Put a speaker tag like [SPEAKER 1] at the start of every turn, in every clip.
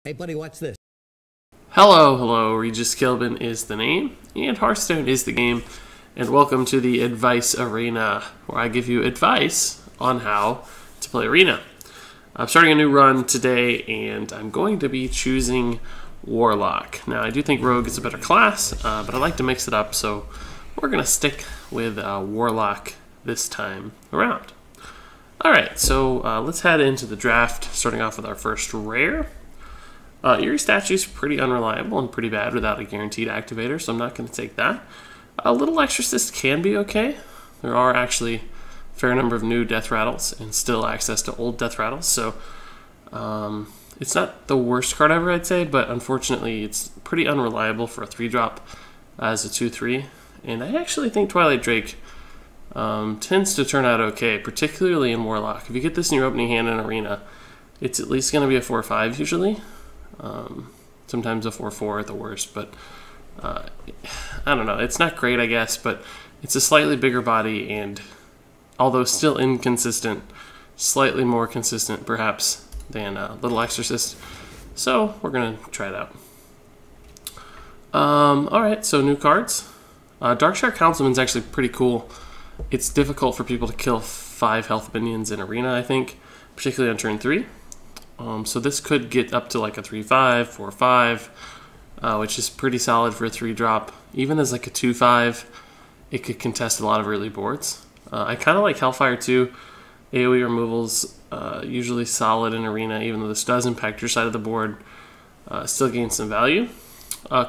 [SPEAKER 1] Hey buddy, watch this.
[SPEAKER 2] Hello, Regis Kilbin is the name, and Hearthstone is the game, and welcome to the Advice Arena, where I give you advice on how to play Arena. I'm starting a new run today, and I'm going to be choosing Warlock. Now, I do think Rogue is a better class, but I like to mix it up, so we're going to stick with Warlock this time around. Alright, so let's head into the draft, starting off with our first rare. Eerie Statue's pretty unreliable and pretty bad without a guaranteed activator, so I'm not going to take that. A Little Exorcist can be okay. There are actually a fair number of new Death Rattles and still access to old Death Rattles, so it's not the worst card ever, I'd say, but unfortunately it's pretty unreliable for a 3-drop as a 2-3. And I actually think Twilight Drake tends to turn out okay, particularly in Warlock. If you get this in your opening hand in Arena, it's at least going to be a 4-5 usually. Sometimes a 4-4 at the worst, but I don't know. It's not great, I guess, but it's a slightly bigger body, and although still inconsistent, slightly more consistent, perhaps, than Little Exorcist. So we're gonna try it out. All right, so new cards. Darkshire Councilman's actually pretty cool. It's difficult for people to kill 5 health minions in Arena, I think, particularly on turn 3. So this could get up to like a 3-5, 4-5, which is pretty solid for a 3-drop. Even as like a 2-5, it could contest a lot of early boards. I kind of like Hellfire too. AoE removal's usually solid in Arena, even though this does impact your side of the board. Still gains some value.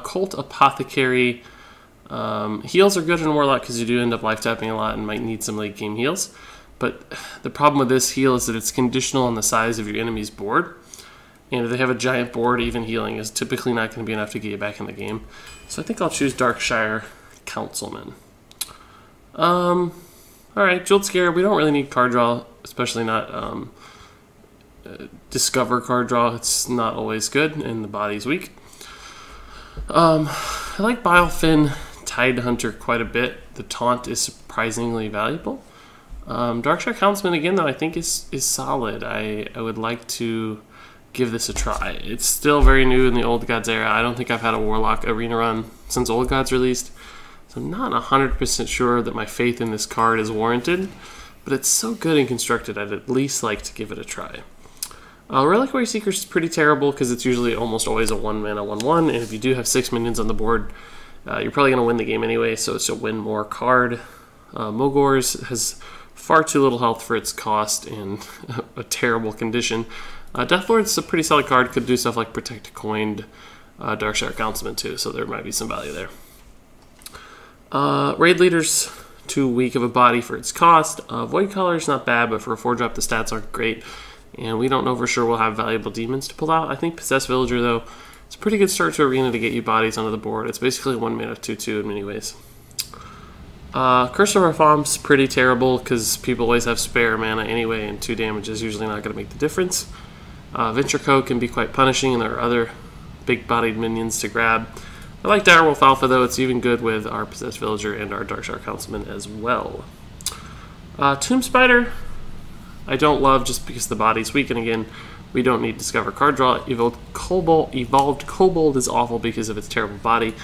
[SPEAKER 2] Cult Apothecary. Heals are good in Warlock because you do end up life tapping a lot and might need some late game heals. But the problem with this heal is that it's conditional on the size of your enemy's board. And if they have a giant board, even healing is typically not going to be enough to get you back in the game. So I think I'll choose Darkshire Councilman. Alright, Jeweled Scare. We don't really need card draw, especially not Discover card draw. It's not always good, and the body's weak. I like Bilefin Tide Hunter quite a bit. The taunt is surprisingly valuable. Darkshire Councilman, again, though, I think is solid. I would like to give this a try. It's still very new in the Old Gods era. I don't think I've had a Warlock Arena run since Old Gods released, so I'm not 100% sure that my faith in this card is warranted, but it's so good and constructed, I'd at least like to give it a try. Reliquary Seeker is pretty terrible because it's usually almost always a 1-mana 1-1, and if you do have 6 minions on the board, you're probably going to win the game anyway, so it's a win more card. Mogors has far too little health for its cost and a terrible condition. Deathlord's a pretty solid card, could do stuff like Protect a Coined Darkshire Councilman too, so there might be some value there. Raid Leader's too weak of a body for its cost. Void Color's not bad, but for a 4-drop the stats aren't great, and we don't know for sure we'll have valuable demons to pull out. I think Possessed Villager, though, it's a pretty good start to Arena to get you bodies onto the board. It's basically a 1-mana 2-2 in many ways. Curse of Rapham's pretty terrible because people always have spare mana anyway, and 2 damage is usually not going to make the difference. Venture Code can be quite punishing, and there are other big-bodied minions to grab. I like Direwolf Alpha, though. It's even good with our Possessed Villager and our Darkshire Councilman as well. Tomb Spider, I don't love just because the body's weak, and again, we don't need Discover card draw. Evolved Kobold is awful because of its terrible body.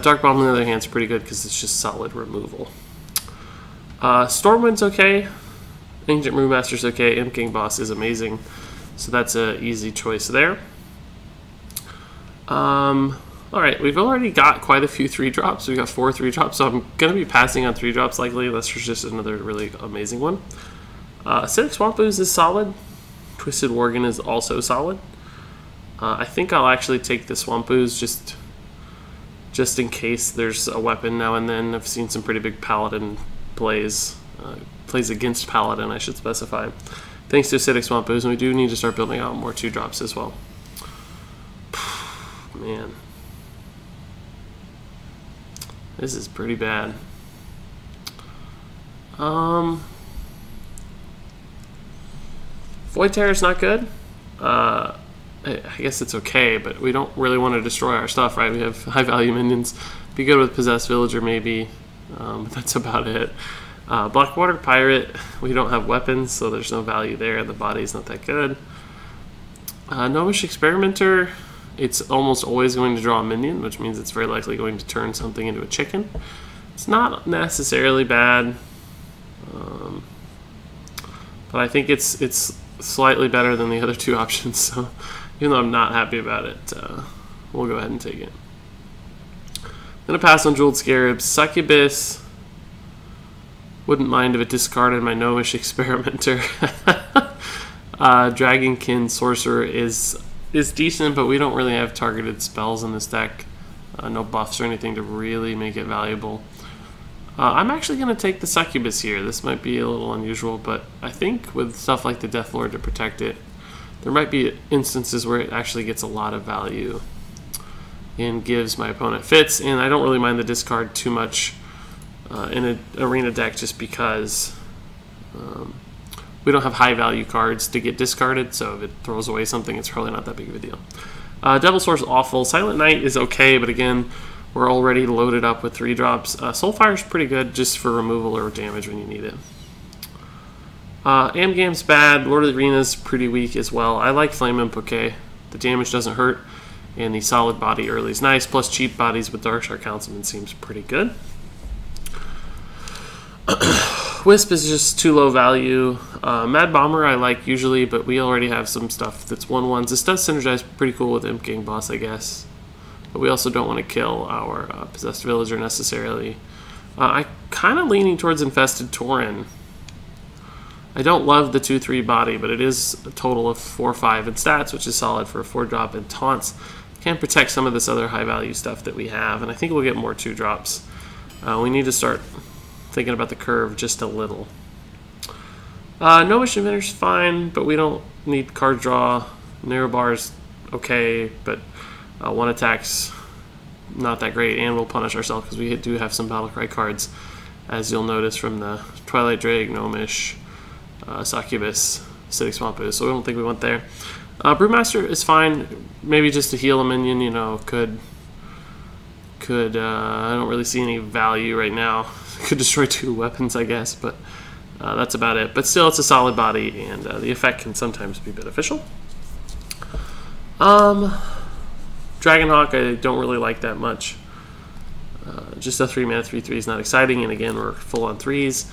[SPEAKER 2] Dark Bomb, on the other hand, is pretty good because it's just solid removal. Stormwind's okay. Ancient Brewmaster's okay. Imp King Boss is amazing. So that's an easy choice there. Alright, we've already got quite a few 3-drops. We've got 4 3-drops, so I'm going to be passing on 3-drops likely, unless there's just another really amazing one. Acidic Swamp Ooze is solid. Twisted Worgen is also solid. I think I'll actually take the Swamp Ooze just in case there's a weapon now and then. I've seen some pretty big Paladin plays. Plays against Paladin, I should specify. Thanks to Acidic Swamp Ooze, and we do need to start building out more 2-drops as well. Man. This is pretty bad. Void Terror is not good. I guess it's okay, but we don't really want to destroy our stuff, right? We have high-value minions. Be good with Possessed Villager, maybe. But that's about it. Blackwater Pirate, we don't have weapons, so there's no value there. The body's not that good. Gnomish Experimenter, it's almost always going to draw a minion, which means it's very likely going to turn something into a chicken. It's not necessarily bad, but I think it's slightly better than the other two options. So even though I'm not happy about it, we'll go ahead and take it. I'm going to pass on Jeweled Scarab. Succubus. Wouldn't mind if it discarded my Gnomish Experimenter. Dragonkin Sorcerer is decent, but we don't really have targeted spells in this deck. No buffs or anything to really make it valuable. I'm actually going to take the Succubus here. This might be a little unusual, but I think with stuff like the Deathlord to protect it, there might be instances where it actually gets a lot of value and gives my opponent fits, and I don't really mind the discard too much in an arena deck just because we don't have high value cards to get discarded, so if it throws away something, it's probably not that big of a deal. Devil Source awful. Silent Knight is okay, but again, we're already loaded up with 3-drops. Soulfire is pretty good just for removal or damage when you need it. Amgam's bad. Lord of the Arena is pretty weak as well. I like Flame Imp okay. The damage doesn't hurt, and the solid body early is nice, plus cheap bodies with Darkshire Councilman seems pretty good. Wisp is just too low value. Mad Bomber I like usually, but we already have some stuff that's 1/1s. This does synergize pretty cool with Imp Gang Boss, I guess. But we also don't want to kill our Possessed Villager necessarily. I'm kind of leaning towards Infested Tauren. I don't love the 2/3 body, but it is a total of 4/5 in stats, which is solid for a 4-drop, and taunts can protect some of this other high-value stuff that we have, and I think we'll get more 2-drops. We need to start thinking about the curve just a little. Gnomish Inventor's fine, but we don't need card draw. Narrow Bar's okay, but 1 attack's not that great, and we'll punish ourselves because we do have some Battlecry cards, as you'll notice from the Twilight Drake, Gnomish, Succubus, Acidic Swamp Ooze, so we don't think we went there. Brewmaster is fine, maybe just to heal a minion, you know, could I don't really see any value right now. Could destroy 2 weapons, I guess, but that's about it. But still, it's a solid body, and the effect can sometimes be beneficial. Dragonhawk, I don't really like that much. Just a 3-mana 3/3 is not exciting, and again, we're full on 3s.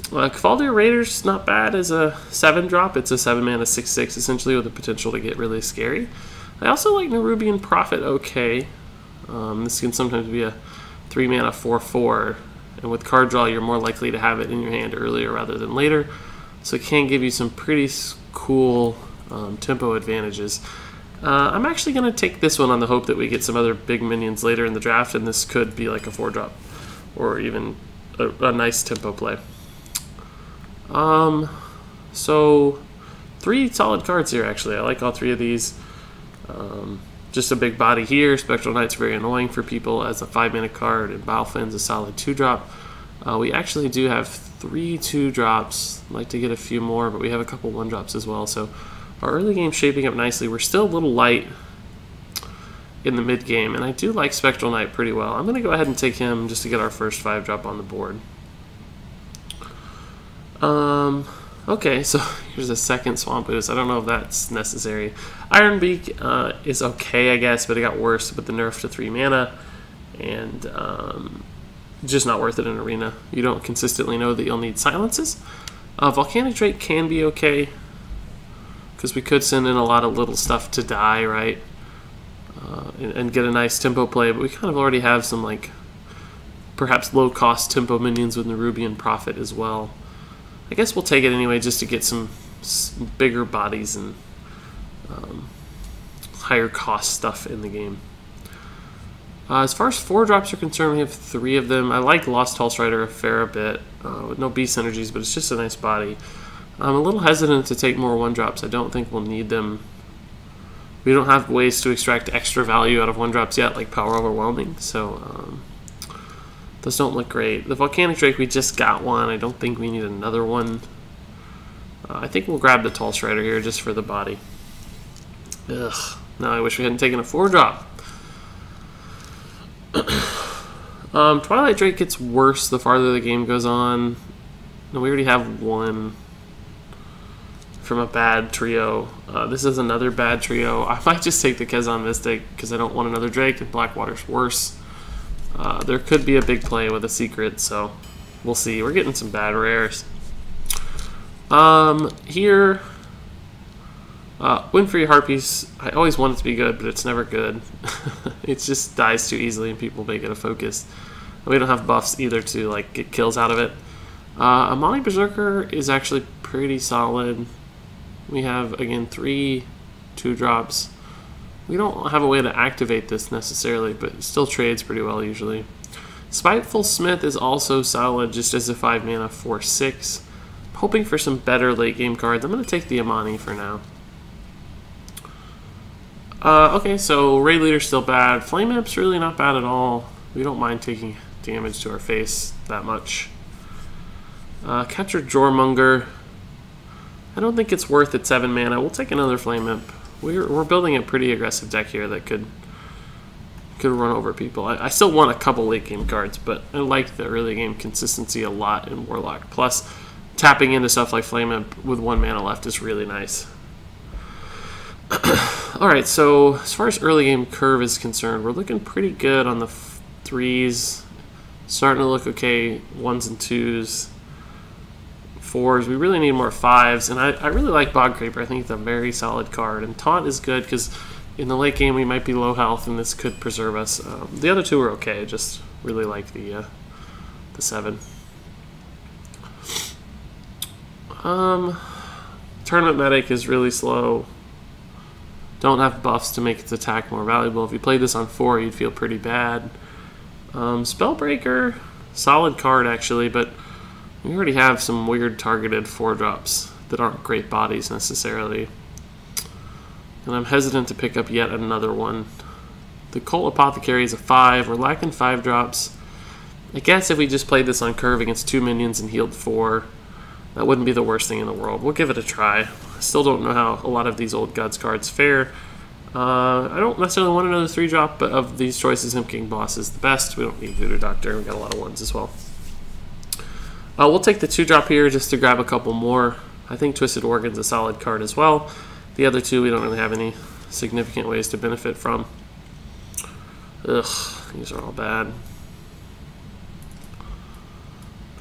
[SPEAKER 2] Kvaldir Raider's not bad as a 7-drop. It's a 7-mana 6/6, essentially, with the potential to get really scary. I also like Nerubian Prophet okay. This can sometimes be a 3-mana 4/4, and with card draw, you're more likely to have it in your hand earlier rather than later, so it can give you some pretty cool tempo advantages. I'm actually going to take this one on the hope that we get some other big minions later in the draft, and this could be like a 4-drop or even a nice tempo play. So 3 solid cards here, actually. I like all 3 of these. Just a big body here. Spectral Knight's very annoying for people as a 5-mana card, and Battlefin's a solid 2-drop. We actually do have 3 2-drops. I'd like to get a few more, but we have a couple 1-drops as well, so our early game's shaping up nicely. We're still a little light in the mid game, and I do like Spectral Knight pretty well. I'm going to go ahead and take him just to get our first 5-drop on the board. Okay, so here's a second Swamp Ooze. I don't know if that's necessary. Ironbeak is okay, I guess, but it got worse with the nerf to 3 mana, and just not worth it in Arena. You don't consistently know that you'll need silences. Volcanic Drake can be okay, because we could send in a lot of little stuff to die, right? And get a nice tempo play, but we kind of already have some, like, perhaps low-cost tempo minions with Nerubian Prophet as well. I guess we'll take it anyway just to get some bigger bodies and higher cost stuff in the game. As far as 4-drops are concerned, we have 3 of them. I like Lost Tall Strider a fair bit, with no beast synergies, but it's just a nice body. I'm a little hesitant to take more 1-drops. I don't think we'll need them. We don't have ways to extract extra value out of 1-drops yet, like Power Overwhelming, so those don't look great. The Volcanic Drake, we just got one. I don't think we need another one. I think we'll grab the Tall Strider here just for the body. Ugh. Now I wish we hadn't taken a 4-drop. Twilight Drake gets worse the farther the game goes on. No, we already have one. from a bad trio. This is another bad trio. I might just take the Kezan Mystic because I don't want another Drake, and Blackwater's worse. There could be a big play with a secret, so we'll see. We're getting some bad rares. Here, Windfree Harpies. I always want it to be good, but it's never good. It just dies too easily, and people make it a focus. We don't have buffs either to like get kills out of it. Amani Berserker is actually pretty solid. We have, again, 3 2-drops. We don't have a way to activate this necessarily, but it still trades pretty well usually. Spiteful Smith is also solid just as a 5-mana 4/6. Hoping for some better late game cards. I'm going to take the Amani for now. Okay, so Raid Leader's still bad. Flame Imp's really not bad at all. We don't mind taking damage to our face that much. Captured Jormonger. I don't think it's worth it 7 mana. We'll take another Flame Imp. We're building a pretty aggressive deck here that could run over people. I still want a couple late game cards, but I like the early game consistency a lot in Warlock. Plus, tapping into stuff like Flame Imp with 1 mana left is really nice. Alright, so as far as early game curve is concerned, we're looking pretty good on the 3s. Starting to look okay, 1s and 2s. 4s. We really need more 5s, and I really like Bog Creeper. I think it's a very solid card, and Taunt is good because in the late game we might be low health, and this could preserve us. The other 2 are okay. I just really like the 7. Tournament Medic is really slow. Don't have buffs to make its attack more valuable. If you played this on 4, you'd feel pretty bad. Spellbreaker, solid card actually, but we already have some weird targeted 4-drops that aren't great bodies necessarily. And I'm hesitant to pick up yet another one. The Cult Apothecary is a 5. We're lacking 5-drops. I guess if we just played this on curve against 2 minions and healed 4, that wouldn't be the worst thing in the world. We'll give it a try. I still don't know how a lot of these Old Gods cards fare. I don't necessarily want another 3-drop, but of these choices, Imp King Boss is the best. We don't need Voodoo Doctor. We got a lot of 1s as well. We'll take the 2-drop here just to grab a couple more. I think Twisted Organ's a solid card as well. The other 2 we don't really have any significant ways to benefit from. Ugh, these are all bad.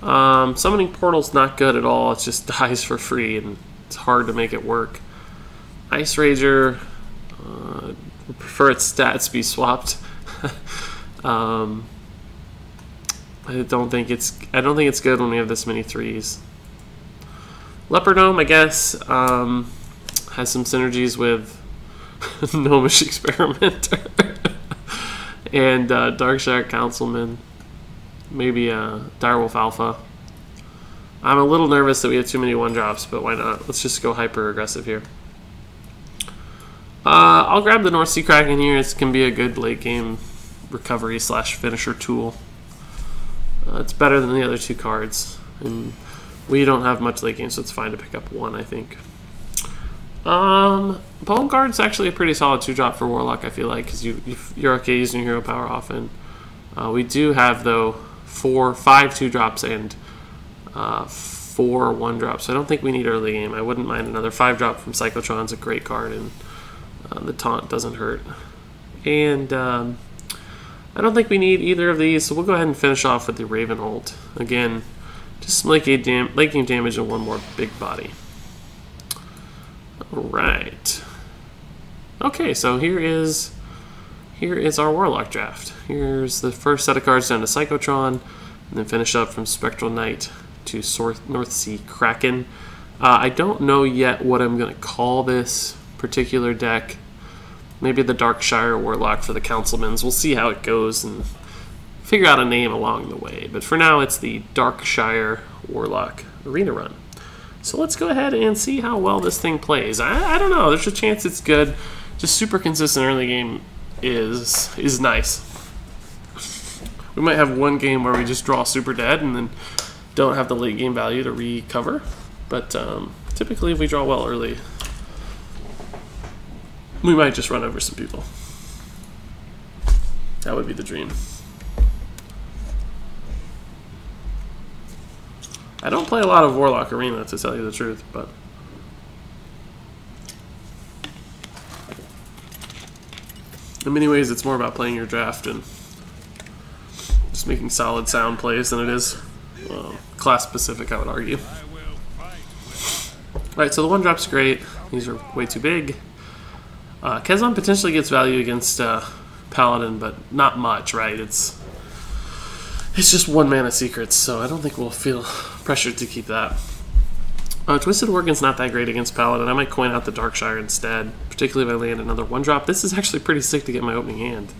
[SPEAKER 2] Summoning Portal's not good at all. It just dies for free, and it's hard to make it work. Ice Rager, we prefer its stats be swapped. I don't think it's good when we have this many 3s. Leopard Gnome, I guess, has some synergies with Gnomish Experimenter and Darkshire Councilman. Maybe Direwolf Alpha. I'm a little nervous that we have too many 1-drops, but why not? Let's just go hyper aggressive here. I'll grab the North Sea Kraken here. It can be a good late game recovery / finisher tool. It's better than the other 2 cards, and we don't have much late game, so it's fine to pick up 1, I think. Poem Guard's actually a pretty solid 2-drop for Warlock, I feel like, because you're okay using your hero power often. We do have, though, 5 2-drops and 4 1-drops. So I don't think we need early game. I wouldn't mind another 5-drop from Psychotron's a great card, and the taunt doesn't hurt. And I don't think we need either of these, so we'll go ahead and finish off with the Raven ult. Again, just some late game damage and 1 more big body. Alright. Okay, so here is our Warlock draft. Here's the first set of cards down to Psychotron, and then finish up from Spectral Knight to North Sea Kraken. I don't know yet what I'm going to call this particular deck. Maybe the Darkshire Warlock for the Councilmans. We'll see how it goes and figure out a name along the way. But for now, it's the Darkshire Warlock Arena Run. So let's go ahead and see how well this thing plays. I don't know. There's a chance it's good. Just super consistent early game is nice. We might have 1 game where we just draw super dead and then don't have the late game value to recover. But typically, if we draw well early, we might just run over some people. That would be the dream. I don't play a lot of Warlock Arena, to tell you the truth, but In many ways, it's more about playing your draft and just making solid sound plays than it is class specific, I would argue. Alright, so the one drop's great. These are way too big. Kezon potentially gets value against Paladin, but not much, right? It's just 1 mana secrets, so I don't think we'll feel pressured to keep that. Twisted Organ's not that great against Paladin. I might coin out the Darkshire instead, particularly if I land another 1-drop. This is actually pretty sick to get my opening hand.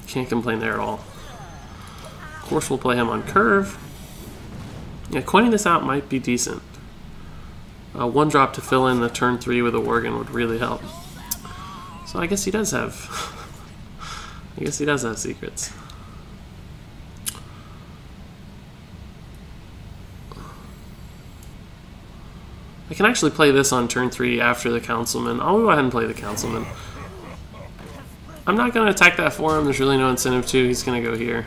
[SPEAKER 2] Can't complain there at all. Of course, we'll play him on curve. Yeah, coining this out might be decent. 1-drop to fill in the turn 3 with a Worgen would really help. So I guess he does have... I guess he does have secrets. I can actually play this on turn 3 after the Councilman. I'll go ahead and play the Councilman. I'm not going to attack that for him. There's really no incentive to. He's going to go here.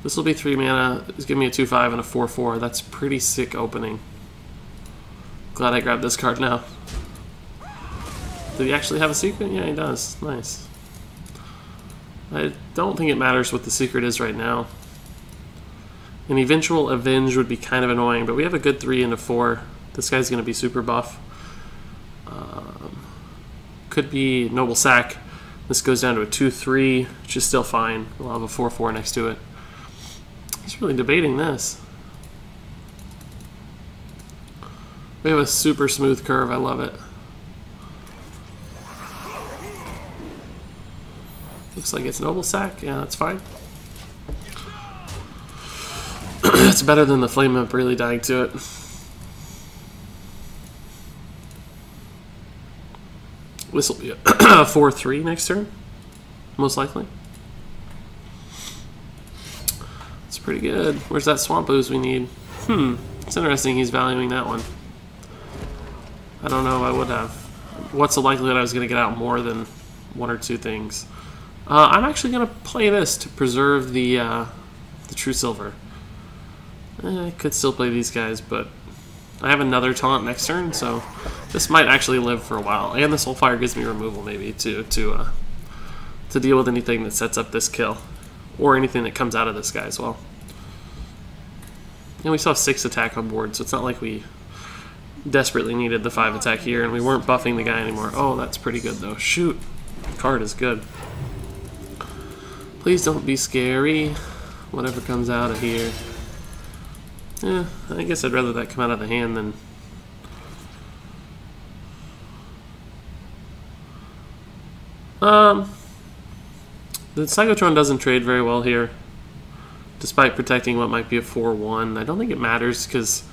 [SPEAKER 2] This will be 3 mana. It's giving me a 2/5 and a 4/4. That's pretty sick opening. Glad I grabbed this card now. Did he actually have a secret? Yeah, he does. Nice. I don't think it matters what the secret is right now. An eventual Avenge would be kind of annoying, but we have a good 3 and a 4. This guy's going to be super buff. Could be Noble Sack. This goes down to a 2/3, which is still fine. We'll have a 4/4 next to it. He's really debating this. We have a super smooth curve. I love it. Looks like it's Noble Sack. Yeah, that's fine. It's better than the Flame Imp really dying to it. This will be a 4/3 next turn, most likely. It's pretty good. Where's that Swamp Ooze we need? It's interesting he's valuing that one. I don't know if I would have. What's the likelihood I was going to get out more than 1 or 2 things? I'm actually going to play this to preserve the True Silver. I could still play these guys, but I have another taunt next turn, so this might actually live for a while. And the Soulfire gives me removal, maybe, to deal with anything that sets up this kill, or anything that comes out of this guy as well. And we still have 6 attack on board, so it's not like we desperately needed the 5 attack here, and we weren't buffing the guy anymore. Oh, that's pretty good, though. Shoot. The card is good. Please don't be scary. Whatever comes out of here. Yeah, I guess I'd rather that come out of the hand than... The Psychotron doesn't trade very well here, despite protecting what might be a 4/1. I don't think it matters because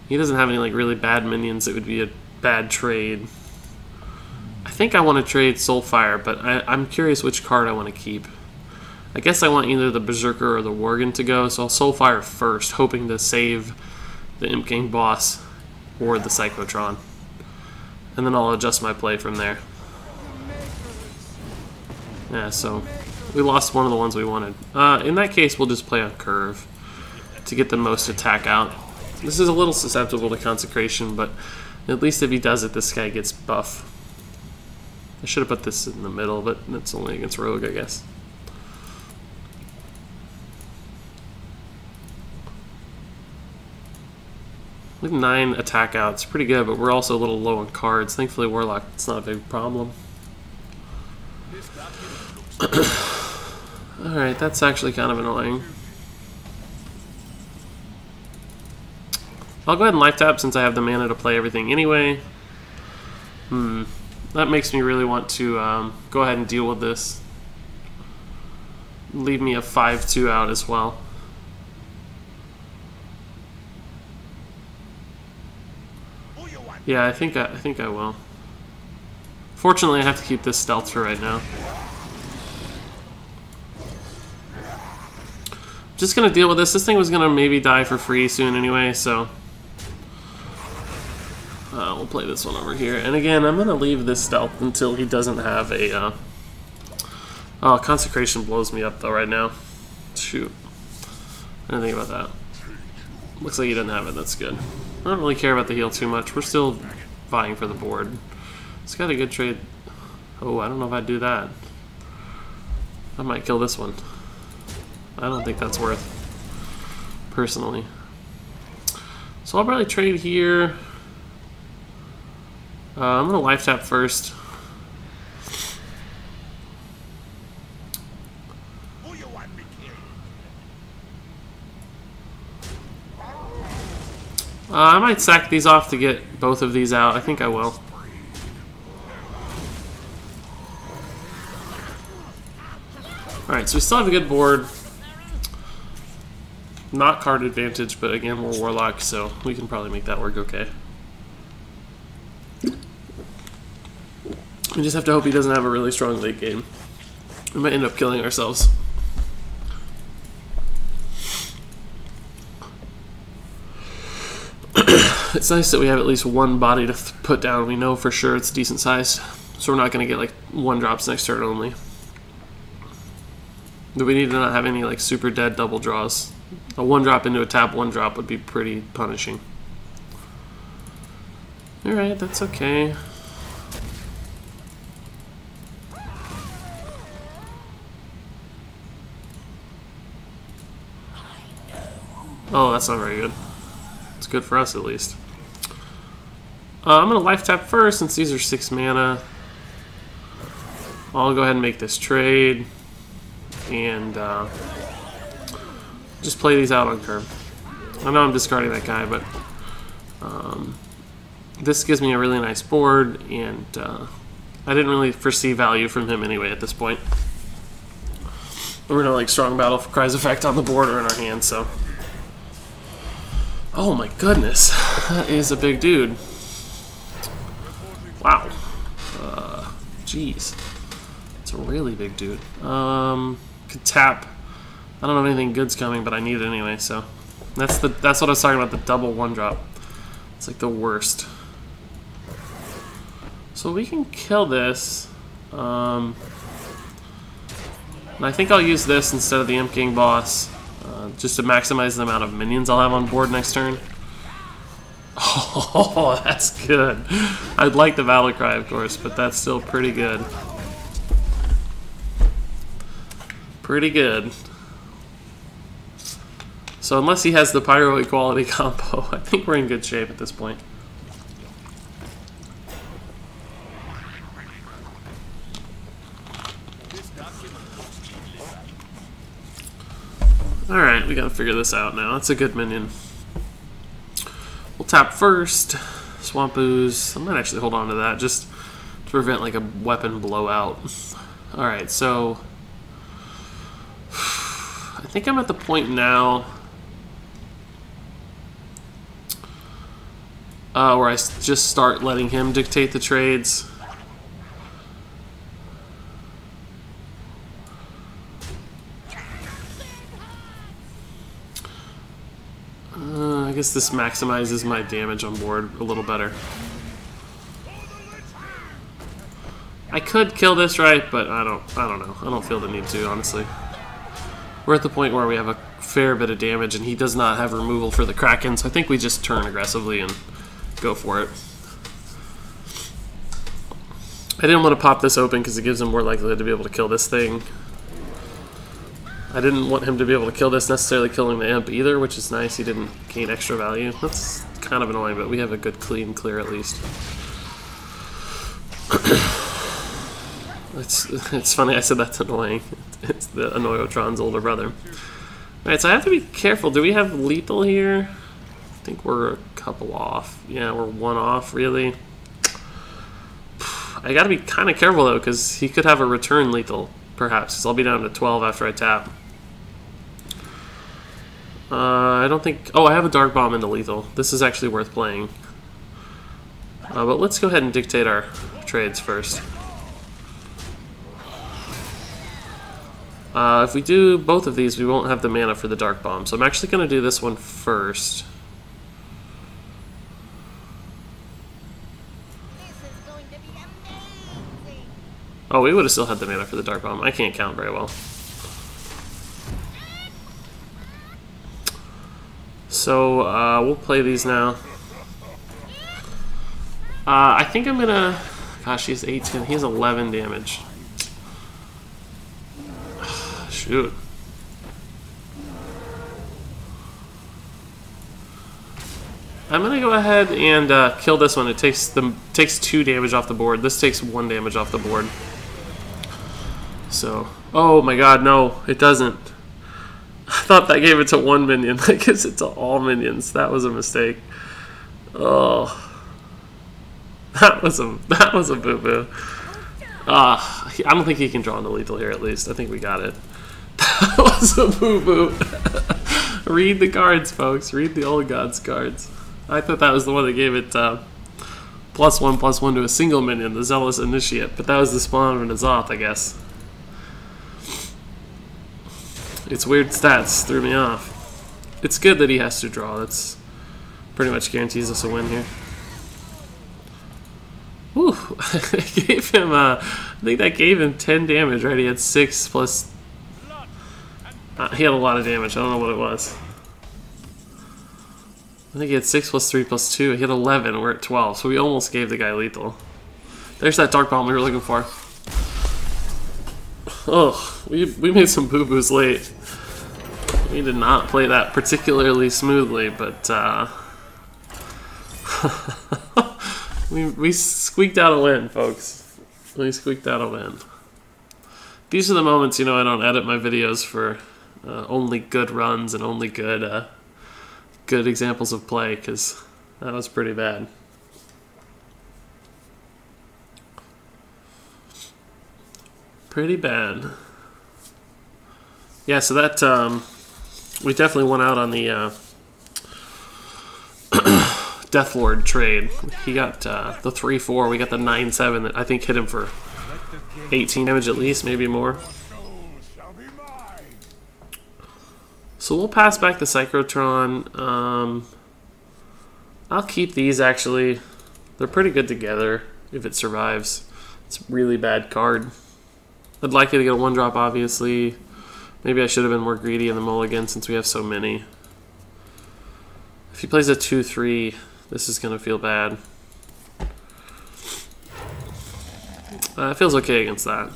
[SPEAKER 2] he doesn't have any like really bad minions that would be a bad trade. I think I want to trade Soulfire, but I'm curious which card I want to keep. I guess I want either the Berserker or the Worgen to go, so I'll Soulfire first, hoping to save the Imp King boss or the Psychotron. And then I'll adjust my play from there. Yeah, so we lost one of the ones we wanted. In that case, we'll just play on curve to get the most attack out. This is a little susceptible to Consecration, but at least if he does it, this guy gets buff. I should have put this in the middle, but it's only against Rogue, I guess. We have 9 attack outs, pretty good, but we're also a little low on cards. Thankfully, Warlock, it's not a big problem. Alright, that's actually kind of annoying. I'll go ahead and life tap since I have the mana to play everything anyway. That makes me really want to go ahead and deal with this. Leave me a 5/2 out as well. Yeah, I think I will. Fortunately, I have to keep this stealth for right now. Just gonna deal with this. This thing was gonna maybe die for free soon anyway, so we'll play this one over here. And again, I'm gonna leave this stealth until he doesn't have a. Oh, Consecration blows me up though right now. Shoot, I didn't think about that. Looks like he doesn't have it. That's good. I don't really care about the heal too much. We're still vying for the board. It's got a good trade. Oh, I don't know if I'd do that. I might kill this one. I don't think that's worth, personally. So I'll probably trade here. I'm gonna life tap first. I might sack these off to get both of these out. I think I will. Alright, so we still have a good board. Not card advantage, but again, we're Warlock, so we can probably make that work okay. We just have to hope he doesn't have a really strong late game. We might end up killing ourselves. It's nice that we have at least one body to put down. We know for sure it's decent sized, so we're not going to get like 1-drops next turn only. But we need to not have any like super dead double draws. A 1-drop into a tap 1-drop would be pretty punishing. Alright, that's okay. Oh, that's not very good. It's good for us at least. I'm going to life tap first since these are 6 mana. I'll go ahead and make this trade. And just play these out on curve. I know I'm discarding that guy, but this gives me a really nice board, and I didn't really foresee value from him anyway at this point. We're no like strong battle cries effect on the board or in our hand, so. Oh my goodness, that is a big dude. Wow. Jeez. It's a really big dude. Could tap. I don't know if anything good's coming, but I need it anyway, so. That's what I was talking about, the double 1-drop. It's like the worst. So we can kill this. And I think I'll use this instead of the Imp King boss. Just to maximize the amount of minions I'll have on board next turn. Oh, that's good. I'd like the Battle Cry, of course, but that's still pretty good. Pretty good. So unless he has the Pyro Equality combo, I think we're in good shape at this point. Alright, we gotta figure this out now. That's a good minion. We'll tap first. Swamp Ooze. I might actually hold on to that just to prevent like a weapon blowout. Alright, so I think I'm at the point now where I just start letting him dictate the trades. I guess this maximizes my damage on board a little better. I could kill this, right? But I don't know. I don't feel the need to, honestly. We're at the point where we have a fair bit of damage, and he does not have removal for the Kraken, so I think we just turn aggressively and go for it. I didn't want to pop this open because it gives him more likelihood to be able to kill this thing. I didn't want him to be able to kill this necessarily killing the Imp either, which is nice. He didn't gain extra value. That's kind of annoying, but we have a good clean clear at least. It's funny I said that's annoying. It's the Annoyotron's older brother. Alright, so I have to be careful. Do we have lethal here? I think we're a couple off. Yeah, we're 1 off, really. I gotta be kind of careful though, because he could have a return lethal, perhaps. So I'll be down to 12 after I tap. I don't think... Oh, I have a Dark Bomb into lethal. This is actually worth playing. But let's go ahead and dictate our trades first. If we do both of these, we won't have the mana for the Dark Bomb. So I'm actually going to do this one first. Oh, we would have still had the mana for the Dark Bomb. I can't count very well. So, we'll play these now. I think I'm gonna... Gosh, he has 18. He has 11 damage. Shoot. I'm gonna go ahead and kill this one. It takes 2 damage off the board. This takes 1 damage off the board. So, oh my god, no, it doesn't. I thought that gave it to 1 minion. I guess it's to all minions. That was a mistake. Oh, that was a boo-boo. I don't think he can draw into lethal here. At least I think we got it. That was a boo-boo. Read the cards, folks. Read the old gods cards. I thought that was the one that gave it +1/+1 to a single minion, the Zealous Initiate, but that was the spawn of an Azoth, I guess. Its weird stats threw me off. It's good that he has to draw. That's pretty much guarantees us a win here. Whew. I gave him, I think that gave him 10 damage, right? He had 6 plus... he had a lot of damage. I don't know what it was. I think he had 6 plus 3 plus 2. He had 11. We're at 12. So we almost gave the guy lethal. There's that Dark Bomb we were looking for. Oh, we made some boo-boos late. We did not play that particularly smoothly, but we squeaked out a win, folks. We squeaked out a win. These are the moments, you know, I don't edit my videos for only good runs and only good good examples of play, because that was pretty bad. Pretty bad. Yeah, so that we definitely went out on the Deathlord trade. He got the 3/4. We got the 9/7 that I think hit him for 18 damage at least, maybe more. So we'll pass back the Psychotron. I'll keep these, actually. They're pretty good together if it survives. It's a really bad card. I'd like it to get a 1-drop, obviously. Maybe I should have been more greedy in the mulligan since we have so many. If he plays a 2/3, this is going to feel bad. It feels okay against that.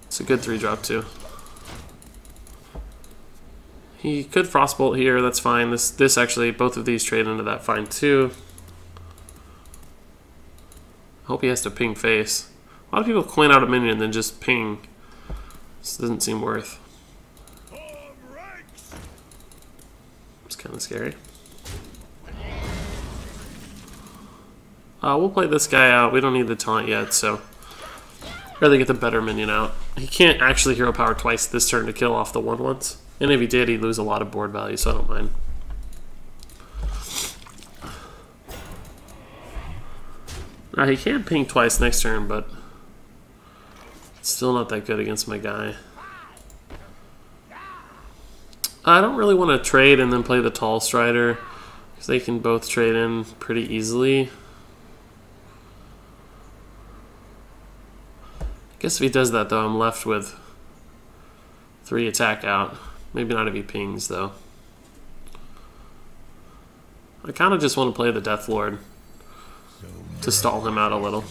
[SPEAKER 2] It's a good 3-drop, too. He could Frostbolt here, that's fine. This actually, both of these trade into that fine too. I hope he has to ping face. A lot of people coin out a minion and then just ping. This doesn't seem worth. It's kind of scary. We'll play this guy out. We don't need the taunt yet, so I'd rather get the better minion out. He can't actually hero power twice this turn to kill off the 1/1s. And if he did, he'd lose a lot of board value, so I don't mind. He can ping twice next turn, but it's still not that good against my guy. I don't really want to trade and then play the Tall Strider, because they can both trade in pretty easily. I guess if he does that, though, I'm left with 3 attack out. Maybe not if he pings, though. I kind of just want to play the Deathlord to stall him out a little.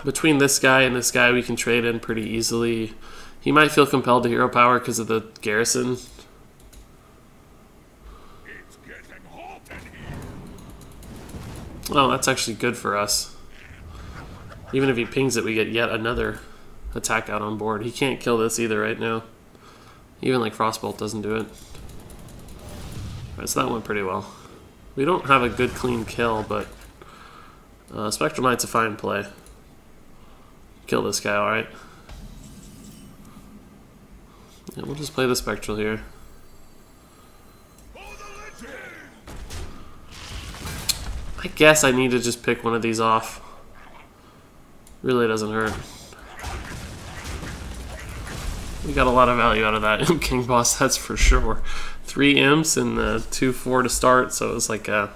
[SPEAKER 2] Between this guy and this guy, we can trade in pretty easily. He might feel compelled to hero power because of the garrison. Oh, that's actually good for us. Even if he pings it, we get yet another attack out on board. He can't kill this either right now. Even like Frostbolt doesn't do it. Alright, so that went pretty well. We don't have a good clean kill, but Spectral Knight's a fine play. Kill this guy, alright. Yeah, we'll just play the Spectral here. I guess I need to just pick one of these off. Really doesn't hurt. We got a lot of value out of that Imp King boss, that's for sure. 3 imps and 2/4 to start, so it was like a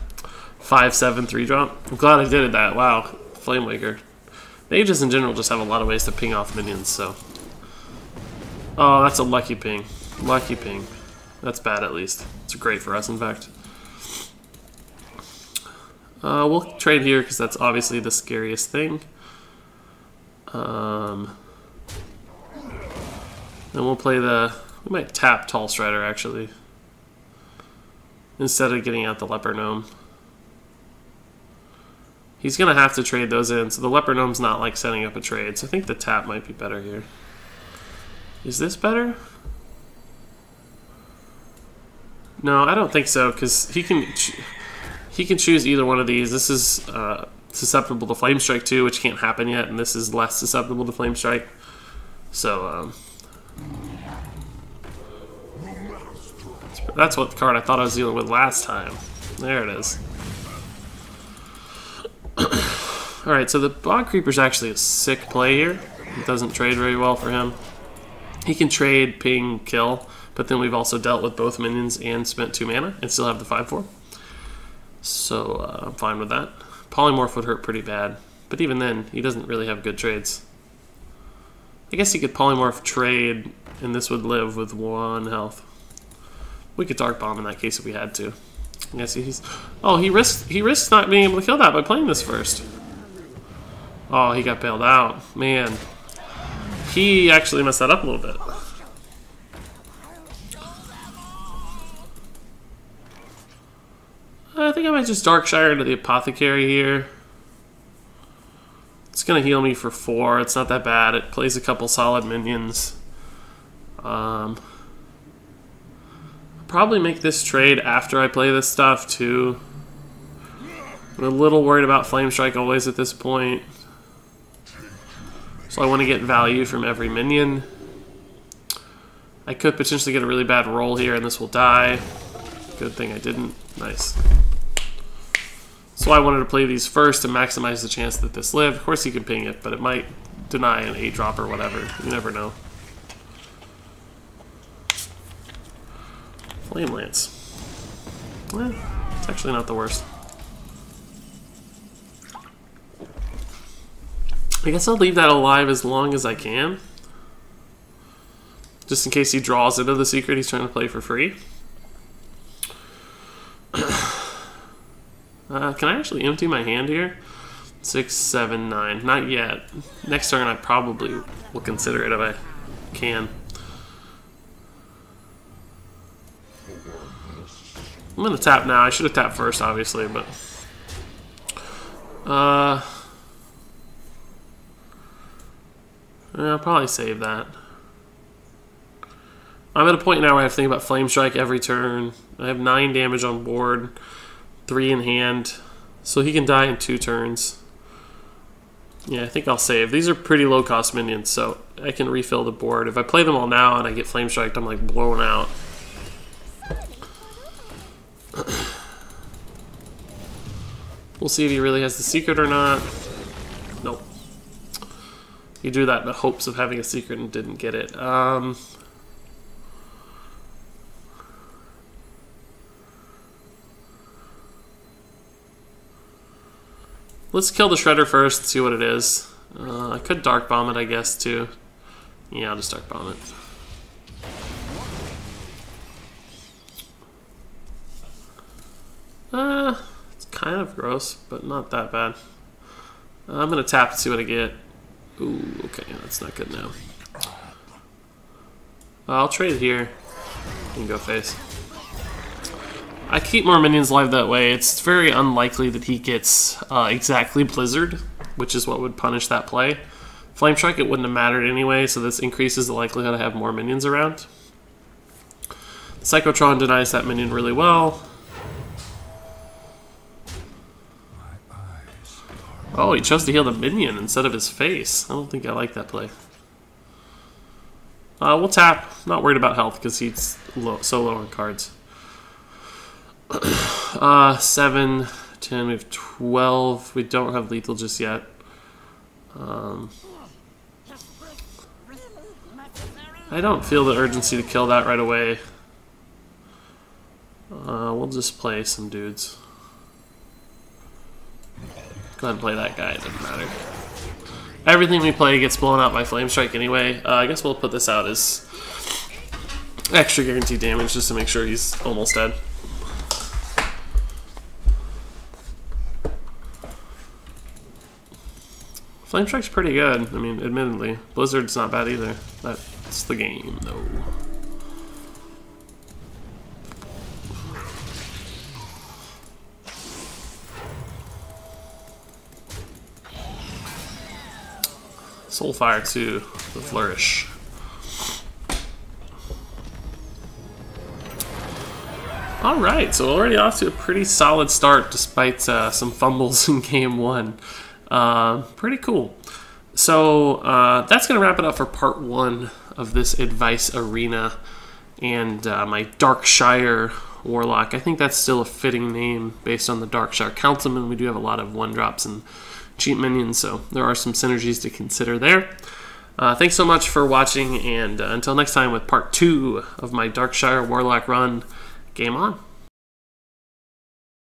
[SPEAKER 2] 5/7 3-drop. I'm glad I did that. Wow, Flamewaker. Mages in general just have a lot of ways to ping off minions, so. Oh, that's a lucky ping. Lucky ping. That's bad at least. It's great for us, in fact. We'll trade here because that's obviously the scariest thing. Then we'll play the... We might tap Tall Strider, actually. Instead of getting out the Leper Gnome. He's going to have to trade those in, so the Leper Gnome's not like setting up a trade, so I think the tap might be better here. Is this better? No, I don't think so, because he can choose either one of these. This is susceptible to Flame Strike too, which can't happen yet, and this is less susceptible to Flame Strike. So, that's what the card I thought I was dealing with last time. There it is. Alright, so the Bog Creeper's actually a sick play here. It doesn't trade very well for him. He can trade, ping, kill, but then we've also dealt with both minions and spent 2 mana and still have the 5/4. So I'm fine with that. Polymorph would hurt pretty bad, but even then, he doesn't really have good trades. I guess he could Polymorph trade, and this would live with 1 health. We could Dark Bomb in that case if we had to. I guess he's... Oh, he risks not being able to kill that by playing this first. Oh, he got bailed out. Man. He actually messed that up a little bit. I think I might just Darkshire into the Apothecary here. It's going to heal me for 4. It's not that bad. It plays a couple solid minions. Probably make this trade after I play this stuff too. I'm a little worried about Flame Strike always at this point. So I want to get value from every minion. I could potentially get a really bad roll here and this will die. Good thing I didn't. Nice. So I wanted to play these first to maximize the chance that this lived. Of course you can ping it, but it might deny an 8-drop or whatever. You never know. Flame Lance. It's actually not the worst. I guess I'll leave that alive as long as I can. Just in case he draws into the secret he's trying to play for free. Can I actually empty my hand here? 6, 7, 9. Not yet. Next turn I probably will consider it if I can. I'm gonna tap now. I should have tapped first, obviously, but I'll probably save that. I'm at a point now where I have to think about Flame Strike every turn. I have 9 damage on board, 3 in hand, so he can die in 2 turns. Yeah, I think I'll save. These are pretty low cost minions, so I can refill the board. If I play them all now and I get Flame Striked, I'm like blown out. We'll see if he really has the secret or not. Nope. He drew that in the hopes of having a secret and didn't get it. Let's kill the Shredder first and see what it is. I could Dark Bomb it, I guess, too. Yeah, I'll just Dark Bomb it. It's kind of gross, but not that bad. I'm gonna tap to see what I get. Ooh, okay, that's not good now. I'll trade here and go face. I keep more minions alive that way. It's very unlikely that he gets exactly Blizzard, which is what would punish that play. Flame Strike, it wouldn't have mattered anyway, so this increases the likelihood I have more minions around. Psychotron denies that minion really well. Oh, he chose to heal the minion instead of his face. I don't think I like that play. We'll tap. Not worried about health because he's so low on cards. 7, 10, we have 12. We don't have lethal just yet. I don't feel the urgency to kill that right away. We'll just play some dudes. Go ahead and play that guy, it doesn't matter. Everything we play gets blown out by Flame Strike anyway. I guess we'll put this out as extra guaranteed damage just to make sure he's almost dead. Flame Strike's pretty good. I mean, admittedly. Blizzard's not bad either. That's the game, though. Soulfire too, the Flourish. Alright, so already off to a pretty solid start despite some fumbles in game one. Pretty cool. So that's going to wrap it up for part one of this Advice Arena and my Darkshire Warlock. I think that's still a fitting name based on the Darkshire Councilman. We do have a lot of 1-drops and cheap minions, so there are some synergies to consider there. Thanks so much for watching, and until next time with part 2 of my Darkshire Warlock run, game on.